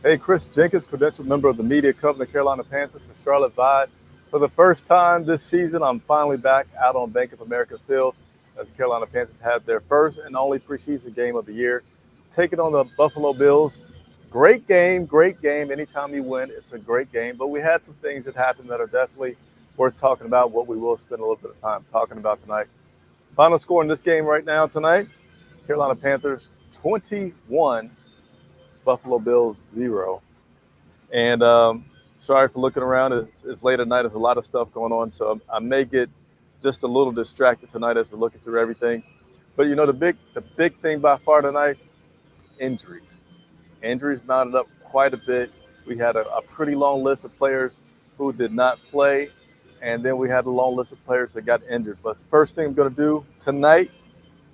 Hey, Chris Jenkins, credentialed member of the media covering the Carolina Panthers for Charlotte Vibe. For the first time this season, I'm finally back out on Bank of America Field as the Carolina Panthers had their first and only preseason game of the year, taking on the Buffalo Bills. Great game, great game. Anytime you win, it's a great game. But we had some things that happened that are definitely worth talking about, what we will spend a little bit of time talking about tonight. Final score in this game right now tonight, Carolina Panthers 21, Buffalo Bills 0. And sorry for looking around. It's late at night. There's a lot of stuff going on, so I may get just a little distracted tonight as we're looking through everything. But the big thing by far tonight, injuries. Injuries mounted up quite a bit. We had a pretty long list of players who did not play, and then we had a long list of players that got injured. But the first thing I'm going to do tonight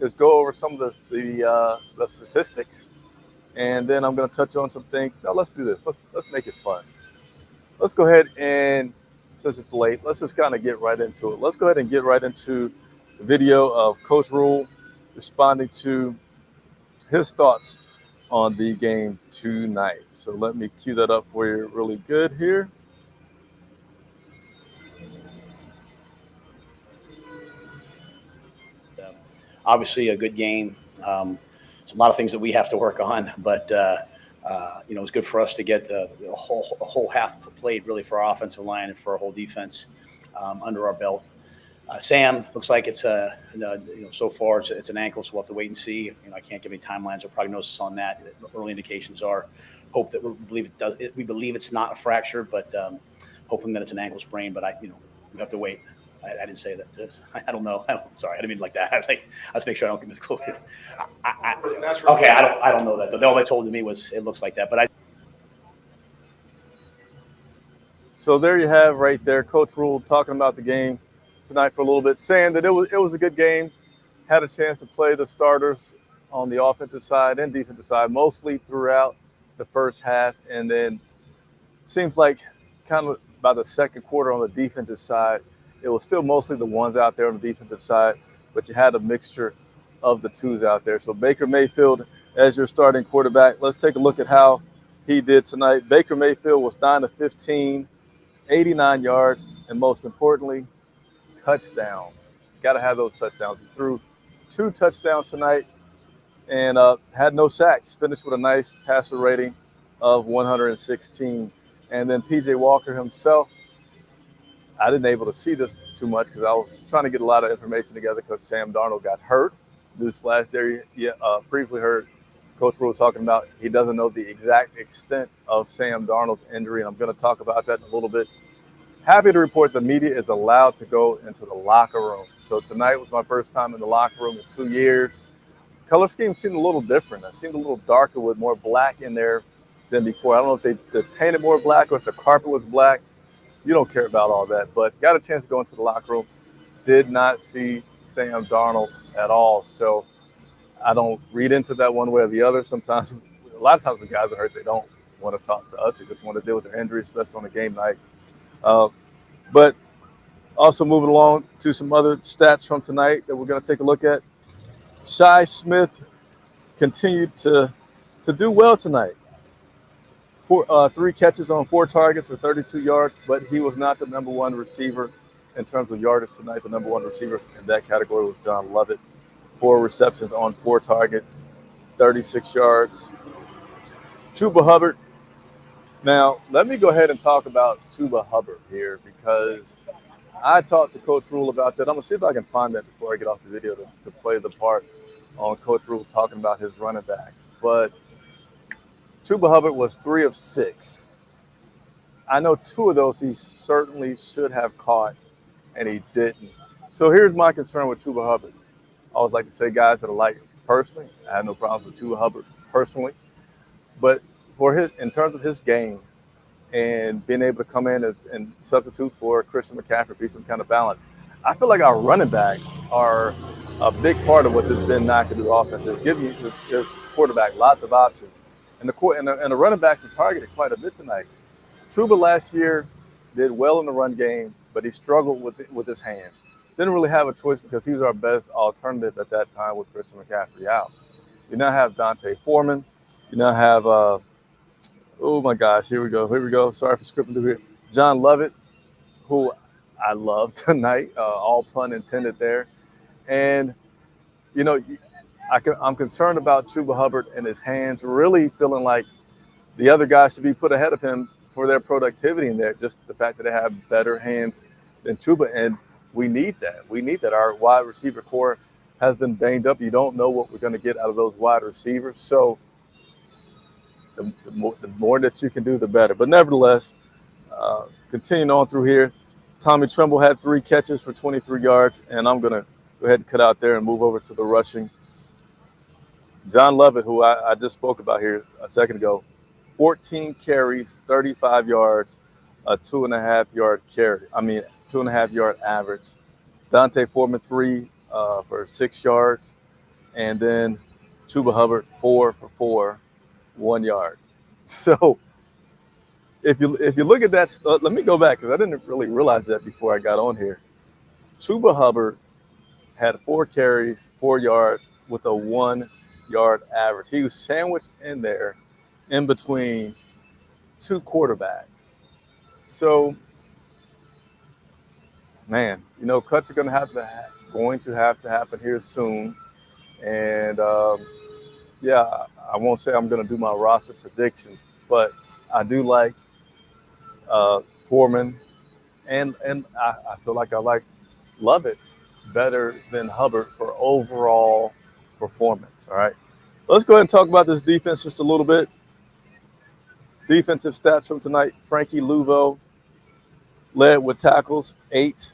is go over some of the statistics, and then I'm going to touch on some things. Now let's do this. Let's make it fun. Let's go ahead and, since it's late, let's just kind of get right into it. Let's go ahead and get right into the video of Coach Rule responding to his thoughts on the game tonight. So let me cue that up for you really good here. Obviously, a good game. It's a lot of things that we have to work on, but it was good for us to get a whole half played really for our offensive line and for our whole defense under our belt. Sam looks like it's so far it's an ankle, so we'll have to wait and see. I can't give any timelines or prognosis on that. Early indications are hope that we believe it does. We believe it's not a fracture, but hoping that it's an ankle sprain. But we have to wait. I didn't say that. I don't know. Sorry, I didn't mean like that. Let's make sure I don't get misquoted. Okay, I don't know that. All they told me was it looks like that, but I. So there you have right there, Coach Rule talking about the game tonight for a little bit, saying that it was a good game. Had a chance to play the starters on the offensive side and defensive side mostly throughout the first half, and then seems like kind of by the second quarter on the defensive side, it was still mostly the ones out there on the defensive side, but you had a mixture of the twos out there. So Baker Mayfield as your starting quarterback. Let's take a look at how he did tonight. Baker Mayfield was 9 of 15, 89 yards, and most importantly, touchdowns. Got to have those touchdowns. He threw 2 touchdowns tonight and had no sacks. Finished with a nice passer rating of 116. And then P.J. Walker himself, I didn't able to see this too much because I was trying to get a lot of information together because Sam Darnold got hurt. Newsflash there. Briefly heard Coach Rule talking about he doesn't know the exact extent of Sam Darnold's injury, and I'm going to talk about that in a little bit. Happy to report the media is allowed to go into the locker room. So tonight was my first time in the locker room in 2 years. Color scheme seemed a little different. It seemed a little darker with more black in there than before. I don't know if they painted more black or if the carpet was black. You don't care about all that, but got a chance to go into the locker room. Did not see Sam Darnold at all. So I don't read into that one way or the other. Sometimes, a lot of times when guys are hurt, they don't want to talk to us. They just want to deal with their injuries, especially on a game night. But also moving along to some other stats from tonight that we're going to take a look at. Shi Smith continued to do well tonight. 3 catches on 4 targets for 32 yards, but he was not the number one receiver in terms of yardage tonight. The number one receiver in that category was John Levitt. 4 receptions on 4 targets, 36 yards. Chuba Hubbard. Now, let me go ahead and talk about Chuba Hubbard here because I talked to Coach Rule about that. I'm going to see if I can find that before I get off the video to play the part on Coach Rule talking about his running backs. But Chuba Hubbard was 3 of 6. I know 2 of those he certainly should have caught, and he didn't. So here's my concern with Chuba Hubbard. I always like to say guys that I like personally. I have no problems with Chuba Hubbard personally. But in terms of his game and being able to come in and substitute for Christian McCaffrey, be some kind of balance, I feel like our running backs are a big part of what this Ben McAdoo offense is, giving his quarterback lots of options. And the running backs are targeted quite a bit tonight. Chuba last year did well in the run game, but he struggled with his hands. Didn't really have a choice because he was our best alternative at that time with Christian McCaffrey out. You now have Dante Foreman. You now have Oh my gosh, here we go. Here we go. Sorry for scripting through here. John Levitt, who I love tonight, all pun intended there. And, you know, I'm concerned about Chuba Hubbard and his hands, really feeling like the other guys should be put ahead of him for their productivity in there. Just the fact that they have better hands than Chuba. And we need that. We need that. Our wide receiver core has been banged up. You don't know what we're going to get out of those wide receivers. So the more that you can do, the better. But nevertheless, continuing on through here, Tommy Tremble had 3 catches for 23 yards. And I'm going to go ahead and cut out there and move over to the rushing. John Levitt, who I just spoke about here a second ago, 14 carries, 35 yards, a 2.5 yard carry. 2.5 yard average. Dante Foreman 3 for 6 yards, and then Chuba Hubbard 4 for 4, 1 yard. So if you look at that, let me go back because I didn't really realize that before I got on here. Chuba Hubbard had 4 carries, 4 yards with a 1 yard average. He was sandwiched in there in between 2 quarterbacks. So, man, cuts are going to have to happen here soon. And yeah, I won't say I'm going to do my roster prediction, but I do like Foreman, and I feel like I like Levitt better than Hubbard for overall performance. All right, let's go ahead and talk about this defense just a little bit. Defensive stats from tonight: Frankie Luvo led with tackles, 8.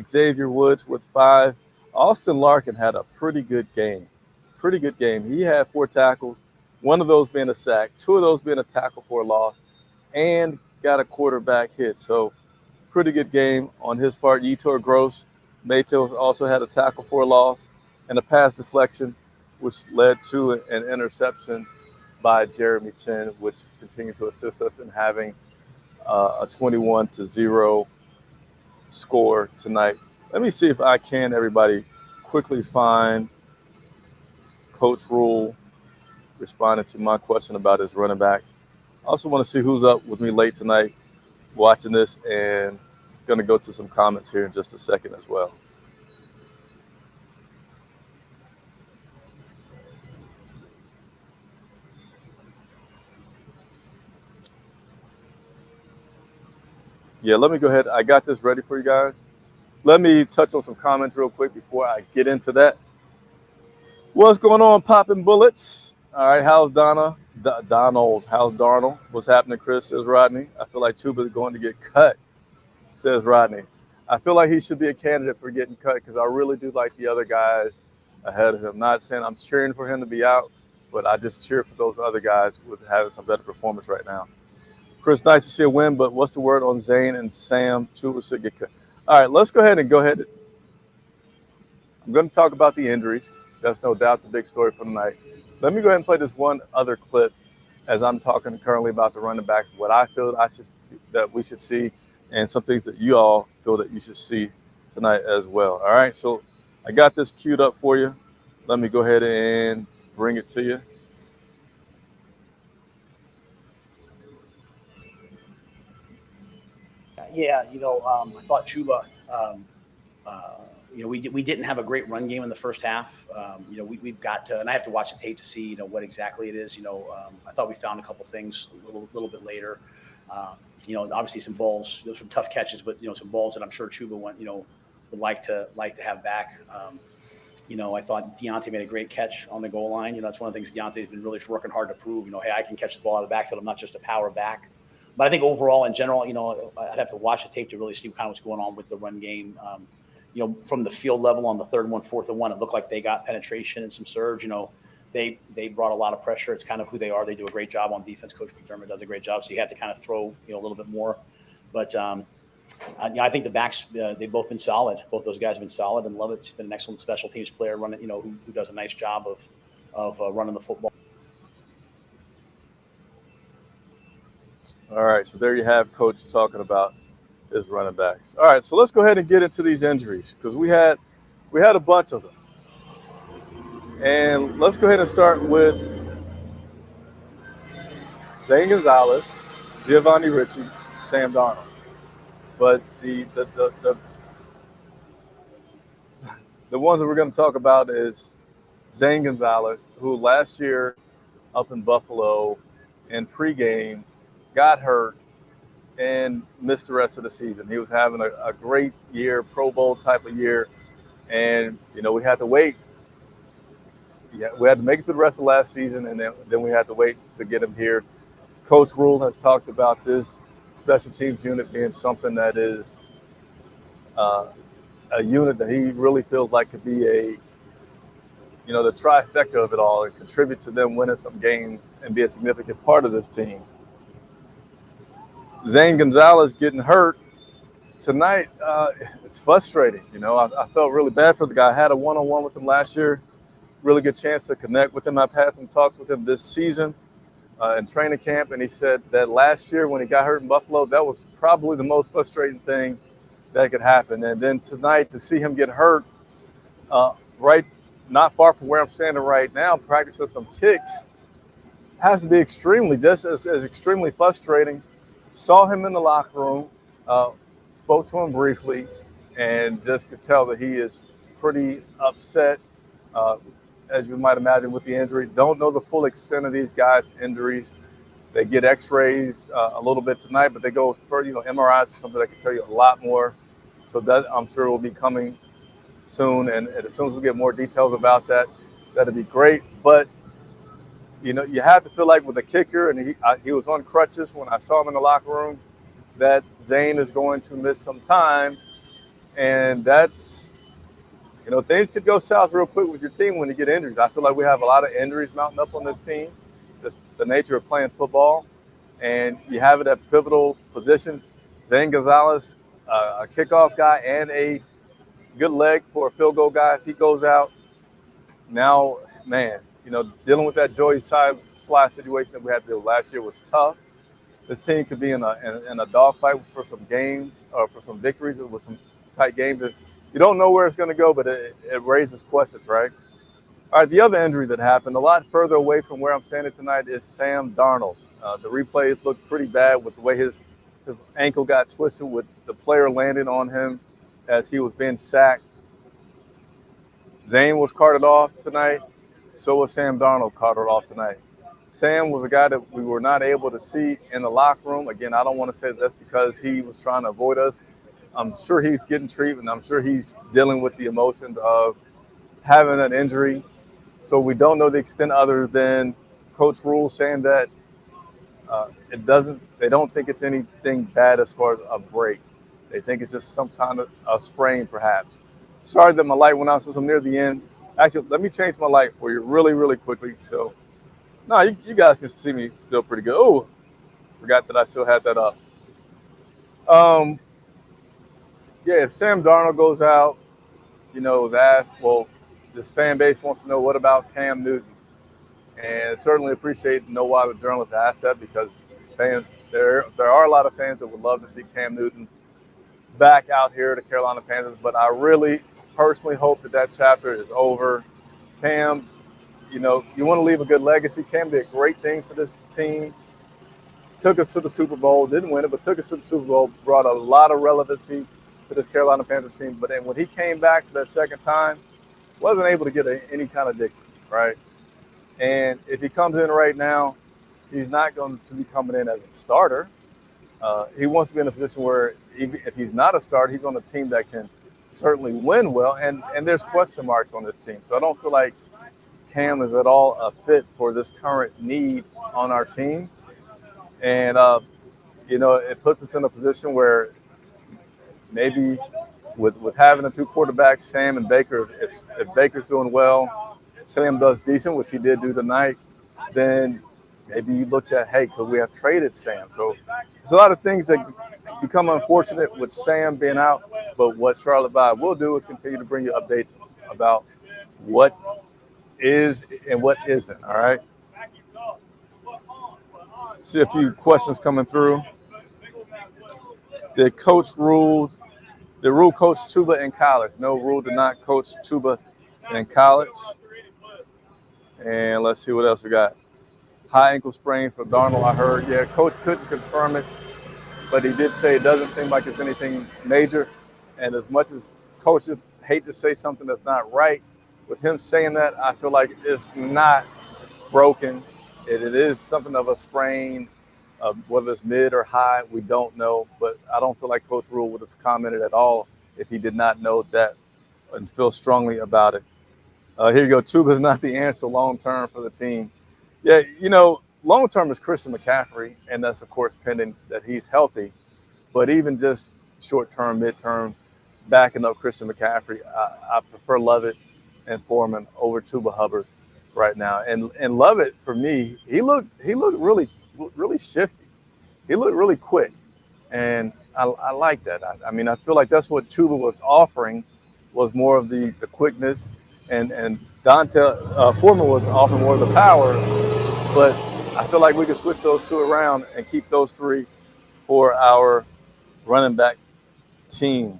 Xavier Woods with 5. Austin Larkin had a pretty good game. He had 4 tackles, 1 of those being a sack, 2 of those being a tackle for a loss, and got a quarterback hit. So pretty good game on his part. Yetur Gross Matos also had a tackle for a loss and a pass deflection, which led to an interception by Jeremy Chin, which continued to assist us in having a 21-0 score tonight. Let me see if I can, everybody, quickly find Coach Rule responding to my question about his running backs. I also want to see who's up with me late tonight watching this, and going to go to some comments here in just a second as well. Yeah, let me go ahead. I got this ready for you guys. Let me touch on some comments real quick before I get into that. What's going on, popping bullets? All right, how's Donald? How's Darnold? What's happening, Chris? Says Rodney. I feel like Chuba is going to get cut, says Rodney. I feel like he should be a candidate for getting cut because I really do like the other guys ahead of him. Not saying I'm cheering for him to be out, but I just cheer for those other guys with having some better performance right now. Chris, nice to see a win, but what's the word on Zane and Sam? Chuba should get cut. All right, let's go ahead. I'm going to talk about the injuries. That's no doubt the big story for tonight. Let me go ahead and play this one other clip as I'm talking currently about the running backs, what I feel that we should see, and some things that you all feel that you should see tonight as well. All right, so I got this queued up for you. Let me go ahead and bring it to you. Yeah, I thought Chuba, we didn't have a great run game in the first half. We've got to, and I have to watch the tape to see, what exactly it is. I thought we found a couple things a little bit later. Obviously some balls, those were tough catches, but some balls that I'm sure Chuba would like to have back. I thought Deontay made a great catch on the goal line. That's one of the things Deontay's been really working hard to prove. Hey, I can catch the ball out of the backfield. I'm not just a power back. But I think overall, in general, I'd have to watch the tape to really see kind of what's going on with the run game. From the field level on the 3rd and 1, 4th and 1, it looked like they got penetration and some surge. They brought a lot of pressure. It's kind of who they are. They do a great job on defense. Coach McDermott does a great job. So you have to kind of throw a little bit more. But I think the backs, they've both been solid. Both those guys have been solid. And Levitt's been an excellent special teams player, running, who does a nice job of running the football. All right, so there you have Coach talking about his running backs. All right, so let's go ahead and get into these injuries because we had a bunch of them. And let's go ahead and start with Zane Gonzalez, Giovanni Ritchie, Sam Darnold. But the ones that we're going to talk about is Zane Gonzalez, who last year up in Buffalo in pregame got hurt and missed the rest of the season. He was having a great year, Pro Bowl type of year, and we had to wait. Yeah, we had to make it through the rest of last season, and then we had to wait to get him here. Coach Rule has talked about this special teams unit being something that is a unit that he really feels like could be the trifecta of it all and contribute to them winning some games and be a significant part of this team. Zane Gonzalez getting hurt tonight, it's frustrating. I felt really bad for the guy. I had a one-on-one with him last year, really good chance to connect with him. I've had some talks with him this season in training camp, and he said that last year when he got hurt in Buffalo, that was probably the most frustrating thing that could happen. And then tonight to see him get hurt right not far from where I'm standing right now, practicing some kicks, has to be just as extremely frustrating. Saw him in the locker room, spoke to him briefly, and just could tell that he is pretty upset, as you might imagine, with the injury. Don't know the full extent of these guys' injuries. They get x-rays a little bit tonight, but they go for MRIs or something that can tell you a lot more. So that I'm sure will be coming soon, and as soon as we get more details about that, that'd be great. But you have to feel like with the kicker, and he was on crutches when I saw him in the locker room, that Zane is going to miss some time, and that's things could go south real quick with your team when you get injured. I feel like we have a lot of injuries mounting up on this team, just the nature of playing football, and you have it at pivotal positions. Zane Gonzalez, a kickoff guy and a good leg for a field goal guy. If he goes out now, man, dealing with that Joey Sly situation that we had to do last year was tough. This team could be in a dogfight for some games or for some victories or with some tight games. You don't know where it's going to go, but it raises questions, right? All right, the other injury that happened a lot further away from where I'm standing tonight is Sam Darnold. The replays looked pretty bad with the way his ankle got twisted with the player landing on him as he was being sacked. Zane was carted off tonight. So was Sam Darnold carted off tonight. Sam was a guy that we were not able to see in the locker room. Again, I don't want to say that's because he was trying to avoid us. I'm sure he's getting treatment. I'm sure he's dealing with the emotions of having an injury. So we don't know the extent other than Coach Rule saying that they don't think it's anything bad as far as a break. They think it's just some kind of a sprain, perhaps. Sorry that my light went out since I'm near the end. Actually, let me change my light for you really, really quickly. So, no, you guys can see me still pretty good. Oh, forgot that I still had that up. Yeah, if Sam Darnold goes out, it was asked, well, this fan base wants to know what about Cam Newton? And certainly appreciate to know why the journalists asked that, because fans, there are a lot of fans that would love to see Cam Newton back out here to Carolina Panthers, but I really personally hope that chapter is over. Cam, you want to leave a good legacy. Cam did great things for this team. Took us to the Super Bowl, didn't win it, but took us to the Super Bowl, brought a lot of relevancy to this Carolina Panthers team. But then when he came back for that second time, wasn't able to get any kind of victory, right? And if he comes in right now, he's not going to be coming in as a starter. He wants to be in a position where if he's not a starter, he's on a team that can certainly win well. And there's question marks on this team. So I don't feel like Cam is at all a fit for this current need on our team. And, it puts us in a position where maybe with having the two quarterbacks, Sam and Baker, if Baker's doing well, Sam does decent, which he did do tonight, then maybe you looked at, hey, could we have traded Sam? So there's a lot of things that become unfortunate with Sam being out, but what Charlotte Vibe will do is continue to bring you updates about what is and what isn't, all right? See a few questions coming through. The rule coach Chuba in college. No, Rule did not coach Chuba in college. And let's see what else we got. high ankle sprain for Darnold, I heard. Yeah, coach couldn't confirm it, but he did say it doesn't seem like it's anything major. And as much as coaches hate to say something that's not right, with him saying that, I feel like it's not broken. It is something of a sprain, whether it's mid or high, we don't know. But I don't feel like Coach Rule would have commented at all if he did not know that and feel strongly about it. Here you go. Chuba is not the answer long-term for the team. Yeah, long-term is Christian McCaffrey, and that's, of course, pending that he's healthy. But even just short-term, mid-term, backing up Christian McCaffrey, I prefer Levitt and Foreman over Chuba Hubbard right now. And Levitt, for me, he looked really, really shifty. He looked really quick, and I like that. I mean, I feel like that's what Chuba was offering, was more of the quickness, and Foreman was offering more of the power. But I feel like we can switch those two around and keep those three for our running back team.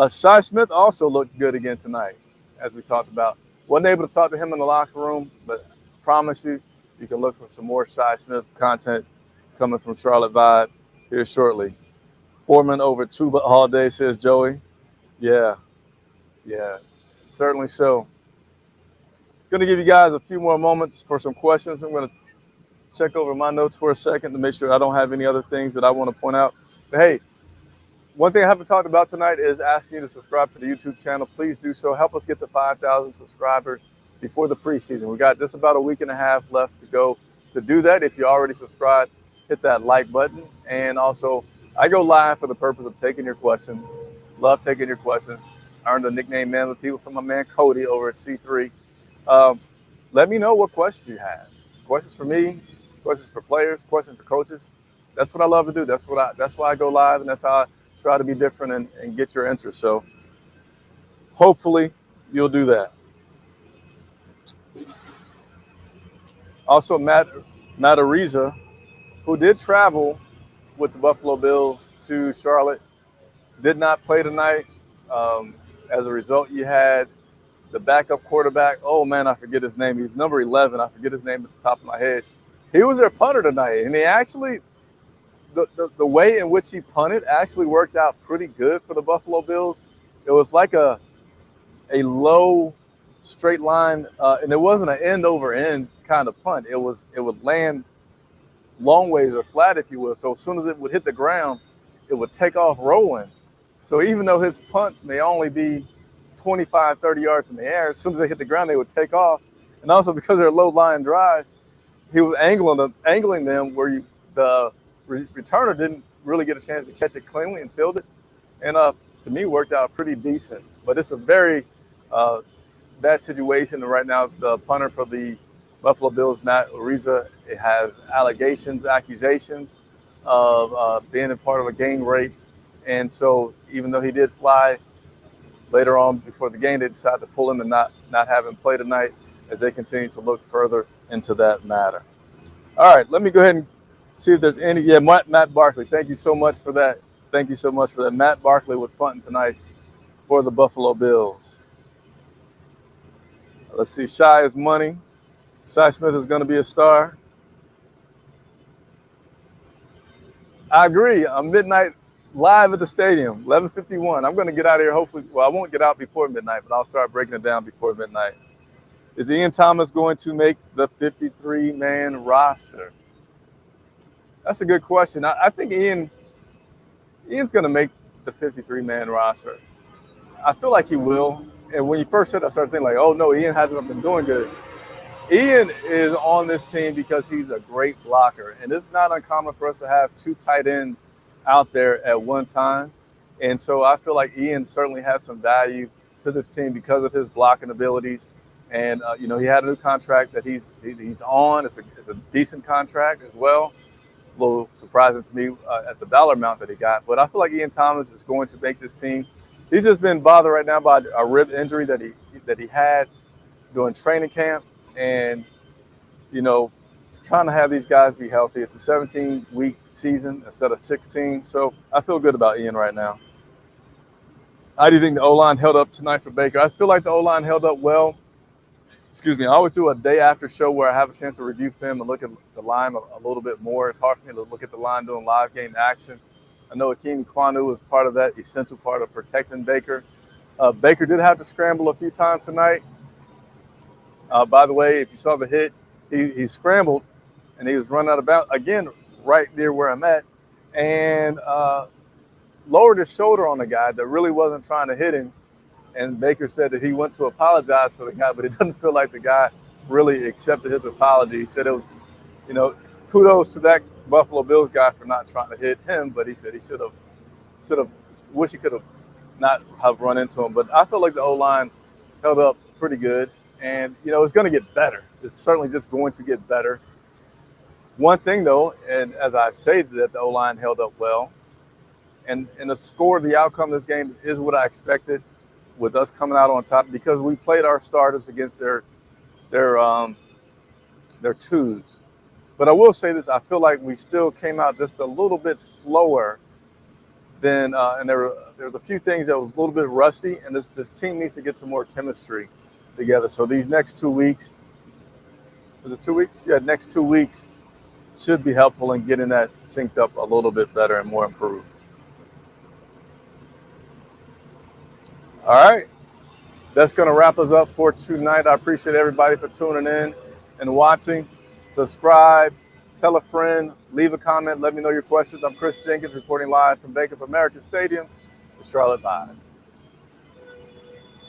Shi Smith also looked good again tonight, as we talked about. Wasn't able to talk to him in the locker room, but I promise you, you can look for some more Shi Smith content coming from Charlotte Vibe here shortly. Foreman over Chuba all day, says Joey. Yeah, certainly so. Going to give you guys a few more moments for some questions. I'm going to check over my notes for a second to make sure I don't have any other things that I want to point out. But hey, one thing I haven't talked about tonight is asking you to subscribe to the YouTube channel. Please do so. Help us get to 5,000 subscribers before the preseason. We got just about a week and a half left to go to do that. If you already subscribed, hit that like button. And also, I go live for the purpose of taking your questions. Love taking your questions. I earned the nickname Man with People from my man Cody over at C3. Let me know what questions you have. Questions for me, questions for players, questions for coaches. That's what I love to do. That's why I go live, and that's how I try to be different and get your interest. So hopefully you'll do that. Also, Matt Ariza, who did travel with the Buffalo Bills to Charlotte, did not play tonight. As a result, you had the backup quarterback. Oh, man, I forget his name. He was number 11. I forget his name at the top of my head. He was their punter tonight, and he actually – the way in which he punted actually worked out pretty good for the Buffalo Bills. It was like a low straight line, and it wasn't an end over end kind of punt. It would land long ways or flat, if you will. So as soon as it would hit the ground, it would take off rolling. So even though his punts may only be 25, 30 yards in the air, as soon as they hit the ground, they would take off. And also because they're low line drives, he was angling them where the returner didn't really get a chance to catch it cleanly and field it. And to me, worked out pretty decent. But it's a very bad situation. And right now, the punter for the Buffalo Bills, Matt Ariza, it has accusations of being a part of a gang rape. And so even though he did fly later on before the game, they decided to pull him and not have him play tonight as they continue to look further into that matter. All right, let me go ahead and see if there's any. Yeah, Matt Barkley, thank you so much for that. Matt Barkley was punting tonight for the Buffalo Bills. Let's see, Shi is money. Shi Smith is going to be a star. I agree. I'm midnight live at the stadium, 11:51. I'm going to get out of here hopefully. Well, I won't get out before midnight, but I'll start breaking it down before midnight. Is Ian Thomas going to make the 53-man roster? That's a good question. I think Ian's going to make the 53-man roster. I feel like he will. And when you first said that, I started thinking like, oh, no, Ian hasn't been doing good. Ian is on this team because he's a great blocker. And it's not uncommon for us to have two tight ends out there at one time. And so I feel like Ian certainly has some value to this team because of his blocking abilities. And, he had a new contract that he's on. It's a decent contract as well. A little surprising to me at the dollar amount that he got. But I feel like Ian Thomas is going to make this team. He's just been bothered right now by a rib injury that he had during training camp. And, trying to have these guys be healthy. It's a 17-week season instead of 16. So I feel good about Ian right now. How do you think the O-line held up tonight for Baker? I feel like the O-line held up well. excuse me, I always do a day after show where I have a chance to review film and look at the line a little bit more. It's hard for me to look at the line doing live game action. I know Akeem Kwanu was part of that essential part of protecting Baker. Baker did have to scramble a few times tonight. By the way, if you saw the hit, he scrambled and he was running out of bounds, again, right near where I'm at, and lowered his shoulder on the guy that really wasn't trying to hit him. And Baker said that he went to apologize for the guy, but it doesn't feel like the guy really accepted his apology. He said it was, you know, kudos to that Buffalo Bills guy for not trying to hit him, but he said he should have, wish he could have not have run into him. But I feel like the O-line held up pretty good. And, you know, it's going to get better. It's certainly just going to get better. One thing, though, and as I say that the O-line held up well, and the score, the outcome of this game is what I expected, with us coming out on top, because we played our starters against their twos. But I will say this, I feel like we still came out just a little bit slower than, and there was a few things that was a little bit rusty, and this team needs to get some more chemistry together. So these next 2 weeks, was it 2 weeks? Yeah, next 2 weeks should be helpful in getting that synced up a little bit better and more improved. All right, that's going to wrap us up for tonight. I appreciate everybody for tuning in and watching. Subscribe, tell a friend, leave a comment, let me know your questions. I'm Chris Jenkins, reporting live from Bank of America Stadium, the Charlotte Live.